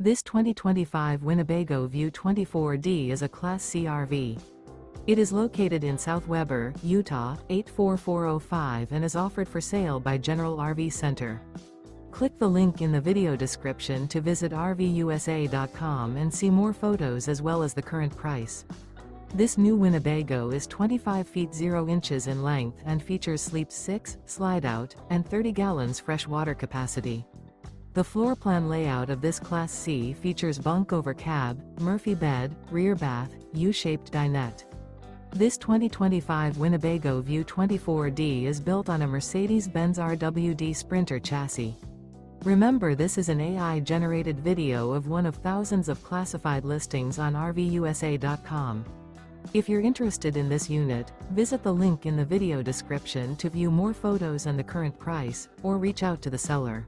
This 2025 Winnebago View 24D is a Class C RV. It is located in South Weber, Utah, 84405 and is offered for sale by General RV Center. Click the link in the video description to visit RVUSA.com and see more photos as well as the current price. This new Winnebago is 25 feet 0 inches in length and features sleep 6, slide-out, and 30 gallons fresh water capacity. The floor plan layout of this Class C features bunk over cab, Murphy bed, rear bath, U-shaped dinette. This 2025 Winnebago View 24D is built on a Mercedes Benz RWD Sprinter chassis. Remember, this is an AI-generated video of one of thousands of classified listings on RVUSA.com. If you're interested in this unit, visit the link in the video description to view more photos and the current price, or reach out to the seller.